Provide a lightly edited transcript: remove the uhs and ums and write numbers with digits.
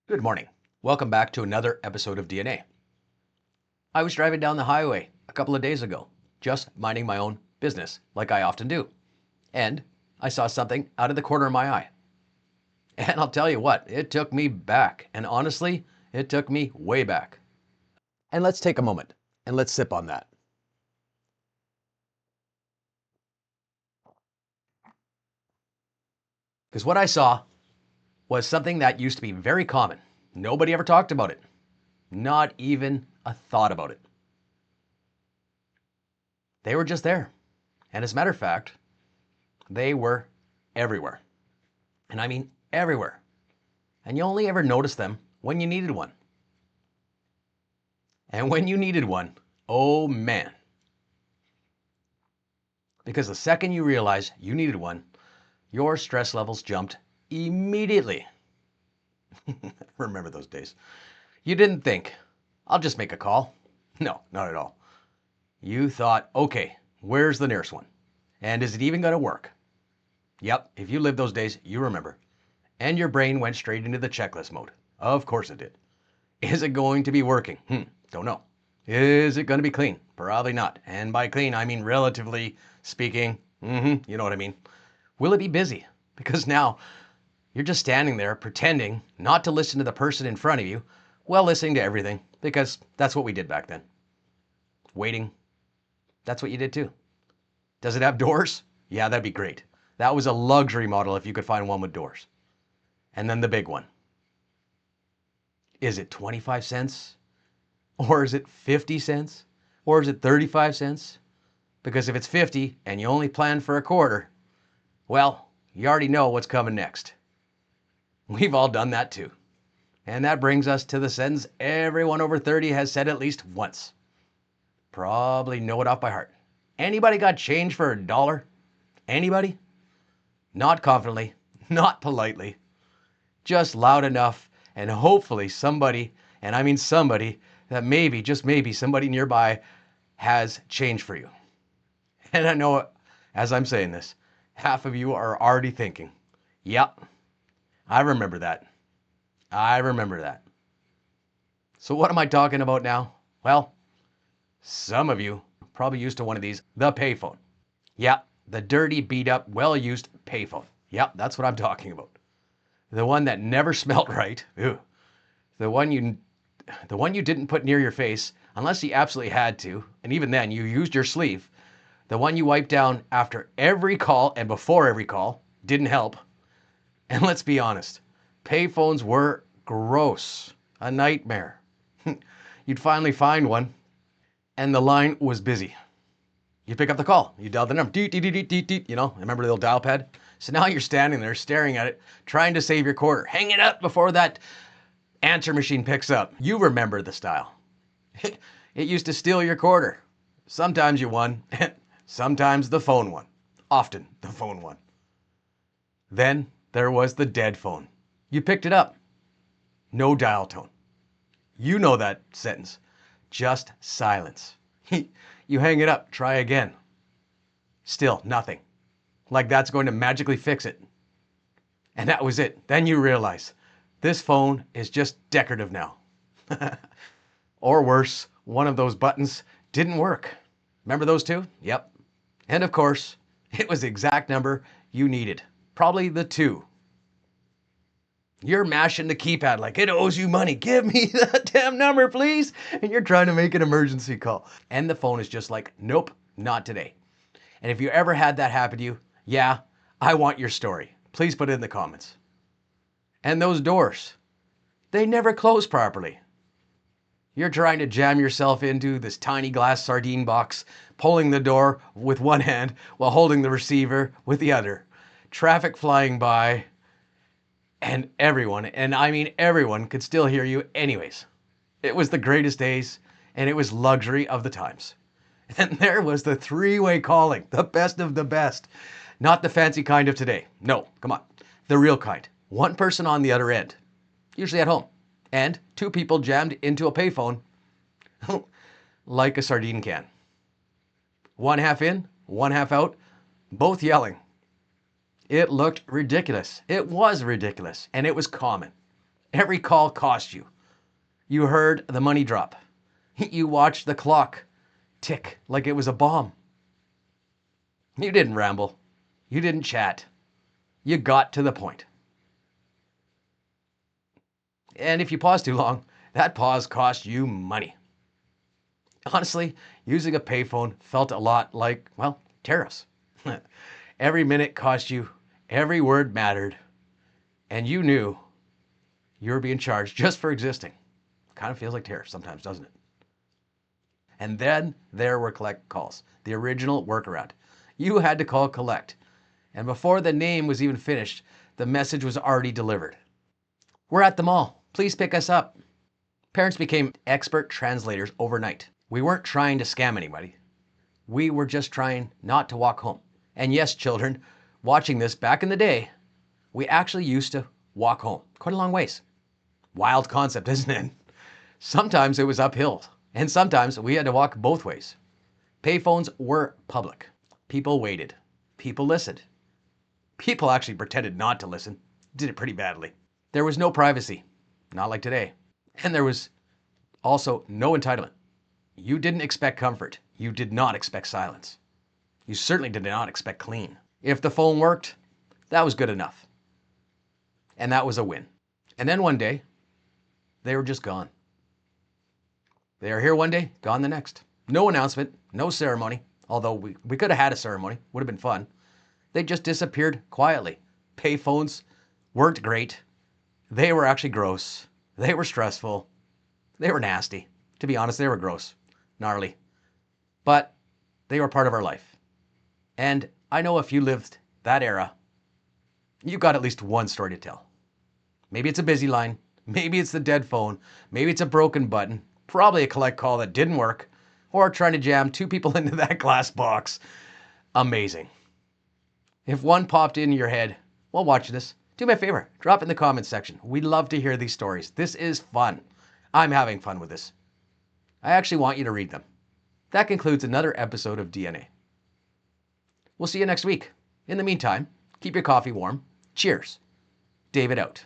Good morning. Welcome back to another episode of DNA. I was driving down the highway a couple of days ago, just minding my own business, like I often do. And I saw something out of the corner of my eye. And I'll tell you what, it took me back. And honestly, it took me way back. And let's take a moment and let's sip on that. Because what I saw was something that used to be very common. Nobody ever talked about it. Not even a thought about it. They were just there. And as a matter of fact, they were everywhere. And I mean everywhere. And you only ever noticed them when you needed one. And when you needed one, oh man. Because the second you realized you needed one, your stress levels jumped immediately. Remember those days. You didn't think, I'll just make a call. No, not at all. You thought, okay, where's the nearest one? And is it even going to work? Yep, if you lived those days, you remember. And your brain went straight into the checklist mode. Of course it did. Is it going to be working? Don't know. Is it going to be clean? Probably not. And by clean, I mean relatively speaking. You know what I mean. Will it be busy? Because now you're just standing there pretending not to listen to the person in front of you while listening to everything, because that's what we did back then. Waiting. That's what you did too. Does it have doors? Yeah, that'd be great. That was a luxury model if you could find one with doors. And then the big one. Is it 25 cents? Or is it 50 cents? Or is it 35 cents? Because if it's 50 and you only plan for a quarter, well, you already know what's coming next. We've all done that too. And that brings us to the sentence everyone over 30 has said at least once. Probably know it off by heart. Anybody got change for $1? Anybody? Not confidently, not politely, just loud enough, and hopefully somebody, and I mean somebody, that maybe, just maybe, somebody nearby has change for you. And I know as I'm saying this, half of you are already thinking, yep, I remember that. I remember that. So what am I talking about now? Well, some of you probably used to one of these, the payphone. Yeah, the dirty, beat up, well-used payphone. Yep, that's what I'm talking about. The one that never smelled right. Ew. The one you didn't put near your face unless you absolutely had to, and even then you used your sleeve. The one you wiped down after every call and before every call. Didn't help. And let's be honest, payphones were gross. A nightmare. You'd finally find one and the line was busy. You pick up the call, you dial the number, deet, deet, deet, deet, deet, you know, remember the old dial pad? So now you're standing there staring at it, trying to save your quarter. Hang it up before that answer machine picks up. You remember the style. It used to steal your quarter. Sometimes you won, sometimes the phone won. Often the phone won. Then there was the dead phone. You picked it up. No dial tone. You know that sentence. Just silence. You hang it up, try again. Still nothing. Like that's going to magically fix it. And that was it. Then you realize this phone is just decorative now. Or worse, one of those buttons didn't work. Remember those two? Yep. And of course, it was the exact number you needed. Probably the 2. You're mashing the keypad like it owes you money. Give me that damn number, please. And you're trying to make an emergency call. And the phone is just like, nope, not today. And if you ever had that happen to you, yeah, I want your story. Please put it in the comments. And those doors, they never close properly. You're trying to jam yourself into this tiny glass sardine box, pulling the door with one hand while holding the receiver with the other. Traffic flying by. And everyone, and I mean everyone, could still hear you anyways. It was the greatest days, and it was luxury of the times. And there was the 3-way calling, the best of the best. Not the fancy kind of today. No, come on. The real kind. One person on the other end, usually at home, and 2 people jammed into a payphone like a sardine can. One half in, one half out, both yelling. It looked ridiculous. It was ridiculous, and it was common. Every call cost you. You heard the money drop. You watched the clock tick like it was a bomb. You didn't ramble. You didn't chat. You got to the point. And if you paused too long, that pause cost you money. Honestly, using a payphone felt a lot like, well, tariffs. Every minute cost you, every word mattered, and you knew you were being charged just for existing. Kind of feels like tariffs sometimes, doesn't it? And then there were collect calls, the original workaround. You had to call collect, and before the name was even finished, the message was already delivered. We're at the mall. Please pick us up. Parents became expert translators overnight. We weren't trying to scam anybody. We were just trying not to walk home. And yes, children, watching this back in the day, we actually used to walk home quite a long ways. Wild concept, isn't it? Sometimes it was uphill, and sometimes we had to walk both ways. Payphones were public. People waited. People listened. People actually pretended not to listen. Did it pretty badly. There was no privacy, not like today. And there was also no entitlement. You didn't expect comfort. You did not expect silence. You certainly did not expect clean. If the phone worked, that was good enough. And that was a win. And then one day, they were just gone. They are here one day, gone the next. No announcement, no ceremony, although we could have had a ceremony, would have been fun. They just disappeared quietly. Payphones weren't great. They were actually gross. They were stressful. They were nasty. To be honest, they were gross, gnarly. But they were part of our life. And I know if you lived that era, you got at least one story to tell. Maybe it's a busy line. Maybe it's the dead phone. Maybe it's a broken button. Probably a collect call that didn't work. Or trying to jam two people into that glass box. Amazing. If one popped into your head while watching this, do me a favor, drop it in the comments section. We'd love to hear these stories. This is fun. I'm having fun with this. I actually want you to read them. That concludes another episode of DNA. We'll see you next week. In the meantime, keep your coffee warm. Cheers. David out.